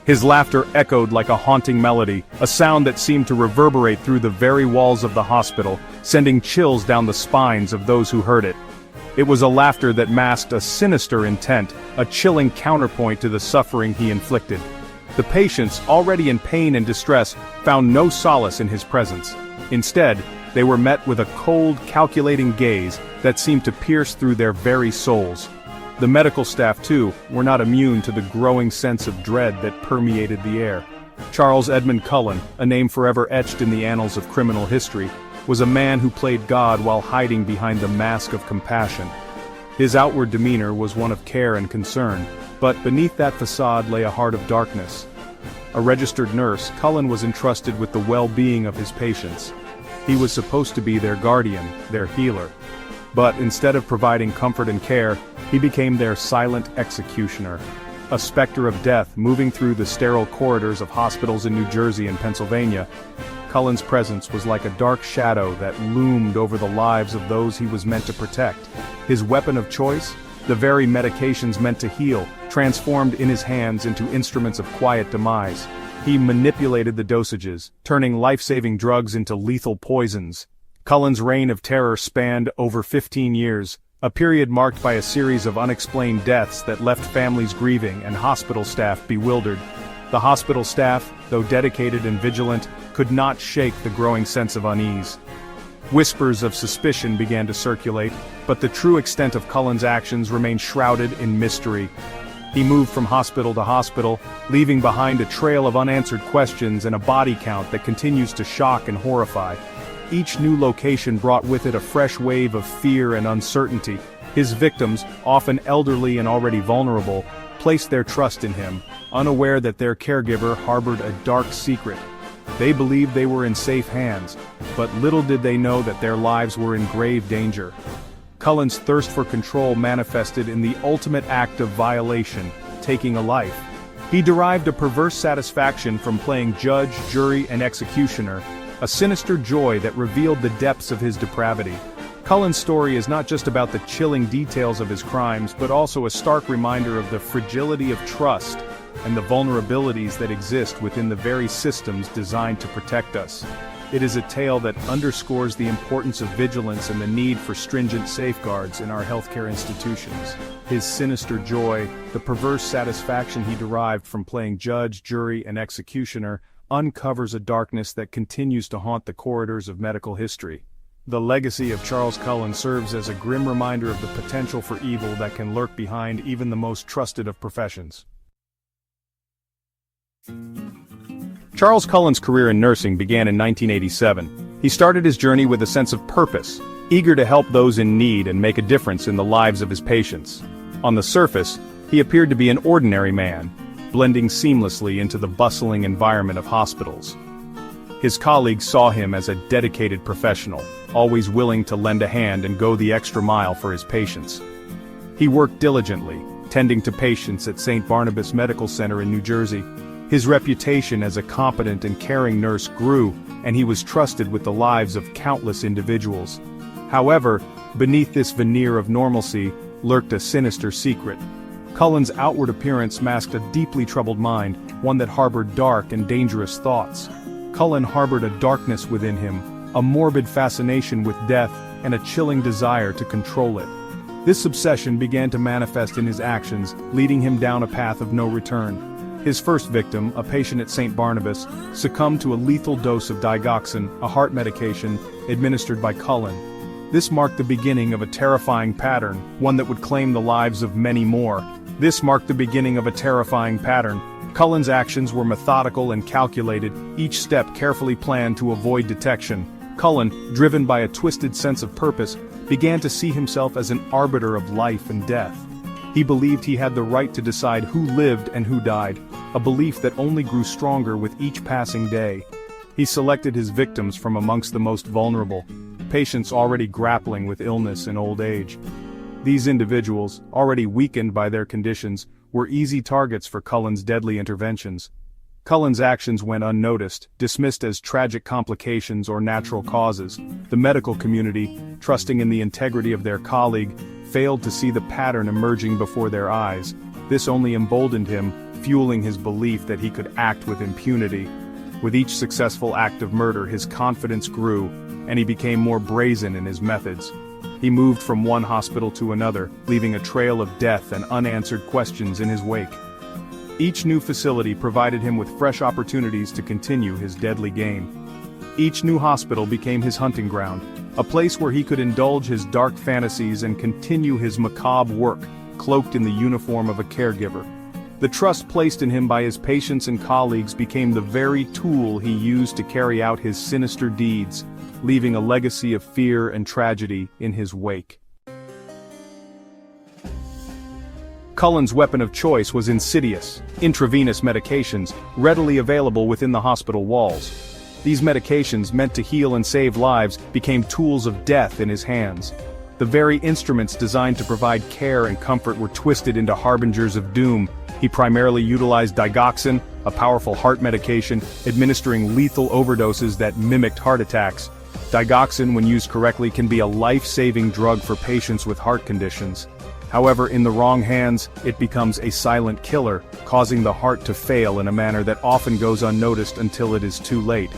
His laughter echoed like a haunting melody, a sound that seemed to reverberate through the very walls of the hospital, sending chills down the spines of those who heard it. It was a laughter that masked a sinister intent, a chilling counterpoint to the suffering he inflicted. The patients, already in pain and distress, found no solace in his presence. Instead, they were met with a cold, calculating gaze that seemed to pierce through their very souls. The medical staff, too, were not immune to the growing sense of dread that permeated the air. Charles Edmund Cullen, a name forever etched in the annals of criminal history, was a man who played God while hiding behind the mask of compassion. His outward demeanor was one of care and concern, but beneath that facade lay a heart of darkness. A registered nurse, Cullen was entrusted with the well-being of his patients. He was supposed to be their guardian, their healer. But instead of providing comfort and care, he became their silent executioner. A specter of death moving through the sterile corridors of hospitals in New Jersey and Pennsylvania, Cullen's presence was like a dark shadow that loomed over the lives of those he was meant to protect. His weapon of choice, the very medications meant to heal, transformed in his hands into instruments of quiet demise. He manipulated the dosages, turning life-saving drugs into lethal poisons. Cullen's reign of terror spanned over 15 years, a period marked by a series of unexplained deaths that left families grieving and hospital staff bewildered. The hospital staff, though dedicated and vigilant, could not shake the growing sense of unease. Whispers of suspicion began to circulate, but the true extent of Cullen's actions remained shrouded in mystery. He moved from hospital to hospital, leaving behind a trail of unanswered questions and a body count that continues to shock and horrify. Each new location brought with it a fresh wave of fear and uncertainty. His victims, often elderly and already vulnerable, placed their trust in him, unaware that their caregiver harbored a dark secret. They believed they were in safe hands, but little did they know that their lives were in grave danger. Cullen's thirst for control manifested in the ultimate act of violation, taking a life. He derived a perverse satisfaction from playing judge, jury, and executioner, a sinister joy that revealed the depths of his depravity. Cullen's story is not just about the chilling details of his crimes, but also a stark reminder of the fragility of trust and the vulnerabilities that exist within the very systems designed to protect us. It is a tale that underscores the importance of vigilance and the need for stringent safeguards in our healthcare institutions. His sinister joy, the perverse satisfaction he derived from playing judge, jury, and executioner, uncovers a darkness that continues to haunt the corridors of medical history. The legacy of Charles Cullen serves as a grim reminder of the potential for evil that can lurk behind even the most trusted of professions. Charles Cullen's career in nursing began in 1987. He started his journey with a sense of purpose, eager to help those in need and make a difference in the lives of his patients. On the surface, he appeared to be an ordinary man, blending seamlessly into the bustling environment of hospitals. His colleagues saw him as a dedicated professional, always willing to lend a hand and go the extra mile for his patients. He worked diligently, tending to patients at St. Barnabas Medical Center in New Jersey. His reputation as a competent and caring nurse grew, and he was trusted with the lives of countless individuals. However, beneath this veneer of normalcy lurked a sinister secret. Cullen's outward appearance masked a deeply troubled mind, one that harbored dark and dangerous thoughts. Cullen harbored a darkness within him, a morbid fascination with death, and a chilling desire to control it. This obsession began to manifest in his actions, leading him down a path of no return. His first victim, a patient at St. Barnabas, succumbed to a lethal dose of digoxin, a heart medication, administered by Cullen. This marked the beginning of a terrifying pattern, one that would claim the lives of many more. Cullen's actions were methodical and calculated, each step carefully planned to avoid detection. Cullen, driven by a twisted sense of purpose, began to see himself as an arbiter of life and death. He believed he had the right to decide who lived and who died, a belief that only grew stronger with each passing day. He selected his victims from amongst the most vulnerable, patients already grappling with illness and old age. These individuals, already weakened by their conditions, were easy targets for Cullen's deadly interventions. Cullen's actions went unnoticed, dismissed as tragic complications or natural causes. The medical community, trusting in the integrity of their colleague, failed to see the pattern emerging before their eyes. This only emboldened him, fueling his belief that he could act with impunity. With each successful act of murder, his confidence grew, and he became more brazen in his methods. He moved from one hospital to another, leaving a trail of death and unanswered questions in his wake. Each new facility provided him with fresh opportunities to continue his deadly game. Each new hospital became his hunting ground, a place where he could indulge his dark fantasies and continue his macabre work, cloaked in the uniform of a caregiver. The trust placed in him by his patients and colleagues became the very tool he used to carry out his sinister deeds, leaving a legacy of fear and tragedy in his wake. Cullen's weapon of choice was insidious, intravenous medications, readily available within the hospital walls. These medications, meant to heal and save lives, became tools of death in his hands. The very instruments designed to provide care and comfort were twisted into harbingers of doom. He primarily utilized digoxin, a powerful heart medication, administering lethal overdoses that mimicked heart attacks. Digoxin, when used correctly, can be a life-saving drug for patients with heart conditions. However, in the wrong hands, it becomes a silent killer, causing the heart to fail in a manner that often goes unnoticed until it is too late.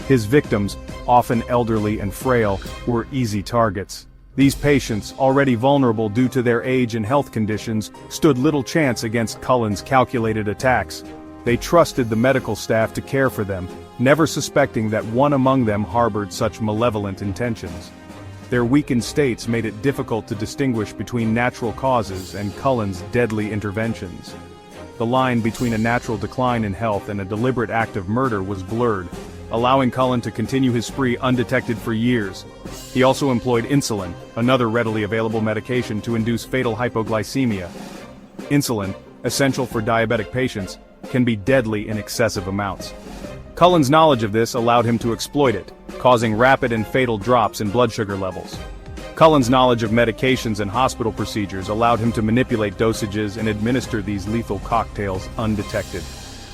His victims, often elderly and frail, were easy targets. These patients, already vulnerable due to their age and health conditions, stood little chance against Cullen's calculated attacks. They trusted the medical staff to care for them, never suspecting that one among them harbored such malevolent intentions. Their weakened states made it difficult to distinguish between natural causes and Cullen's deadly interventions. The line between a natural decline in health and a deliberate act of murder was blurred, allowing Cullen to continue his spree undetected for years. He also employed insulin, another readily available medication to induce fatal hypoglycemia. Insulin, essential for diabetic patients, can be deadly in excessive amounts. Cullen's knowledge of this allowed him to exploit it, causing rapid and fatal drops in blood sugar levels. Cullen's knowledge of medications and hospital procedures allowed him to manipulate dosages and administer these lethal cocktails undetected.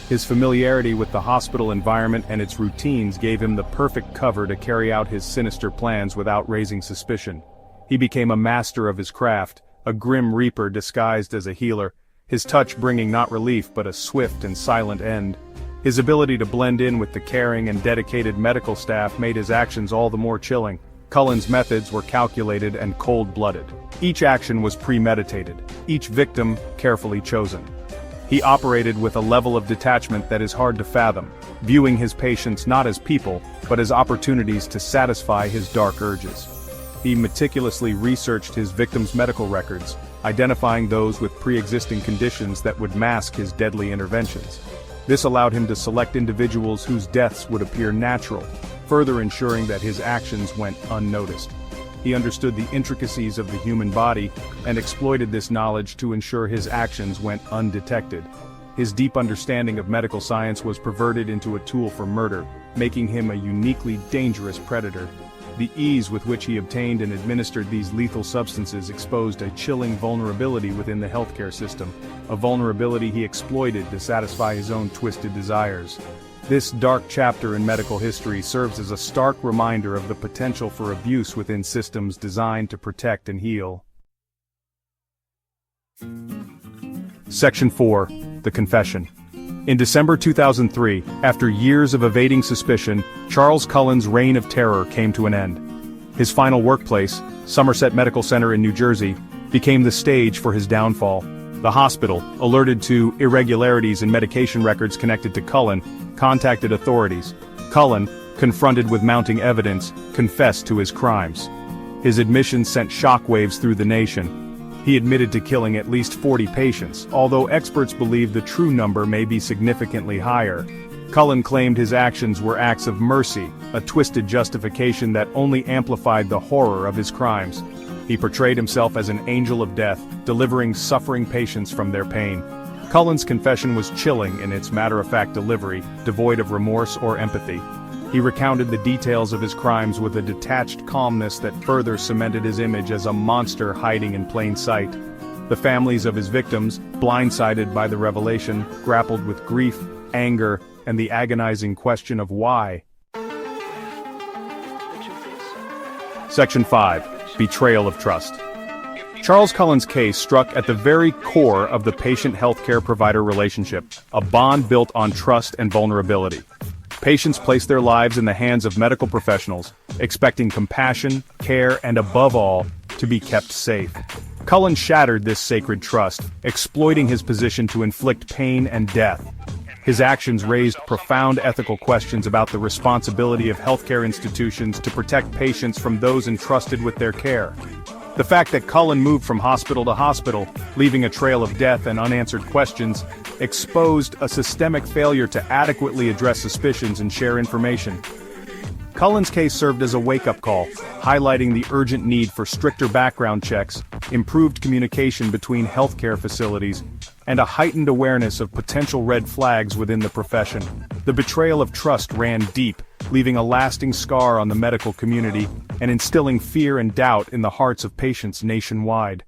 His familiarity with the hospital environment and its routines gave him the perfect cover to carry out his sinister plans without raising suspicion. He became a master of his craft, a grim reaper disguised as a healer, his touch bringing not relief but a swift and silent end. His ability to blend in with the caring and dedicated medical staff made his actions all the more chilling. Cullen's methods were calculated and cold-blooded. Each action was premeditated, each victim carefully chosen. He operated with a level of detachment that is hard to fathom, viewing his patients not as people, but as opportunities to satisfy his dark urges. He meticulously researched his victims' medical records, identifying those with pre-existing conditions that would mask his deadly interventions. This allowed him to select individuals whose deaths would appear natural, further ensuring that his actions went unnoticed. He understood the intricacies of the human body and exploited this knowledge to ensure his actions went undetected. His deep understanding of medical science was perverted into a tool for murder, making him a uniquely dangerous predator. The ease with which he obtained and administered these lethal substances exposed a chilling vulnerability within the healthcare system, a vulnerability he exploited to satisfy his own twisted desires. This dark chapter in medical history serves as a stark reminder of the potential for abuse within systems designed to protect and heal. Section 4. The Confession. In December 2003, after years of evading suspicion, Charles Cullen's reign of terror came to an end. His final workplace, Somerset Medical Center in New Jersey, became the stage for his downfall. The hospital, alerted to irregularities in medication records connected to Cullen, contacted authorities. Cullen, confronted with mounting evidence, confessed to his crimes. His admission sent shockwaves through the nation. He admitted to killing at least 40 patients, although experts believe the true number may be significantly higher. Cullen claimed his actions were acts of mercy, a twisted justification that only amplified the horror of his crimes. He portrayed himself as an angel of death, delivering suffering patients from their pain. Cullen's confession was chilling in its matter-of-fact delivery, devoid of remorse or empathy. He recounted the details of his crimes with a detached calmness that further cemented his image as a monster hiding in plain sight. The families of his victims, blindsided by the revelation, grappled with grief, anger, and the agonizing question of why. Section 5. Betrayal of trust. Charles Cullen's case struck at the very core of the patient-healthcare provider relationship, a bond built on trust and vulnerability. Patients place their lives in the hands of medical professionals, expecting compassion, care, and above all, to be kept safe. Cullen shattered this sacred trust, exploiting his position to inflict pain and death. His actions raised profound ethical questions about the responsibility of healthcare institutions to protect patients from those entrusted with their care. The fact that Cullen moved from hospital to hospital, leaving a trail of death and unanswered questions, exposed a systemic failure to adequately address suspicions and share information. Cullen's case served as a wake-up call, highlighting the urgent need for stricter background checks, improved communication between healthcare facilities, and a heightened awareness of potential red flags within the profession. The betrayal of trust ran deep, leaving a lasting scar on the medical community and instilling fear and doubt in the hearts of patients nationwide.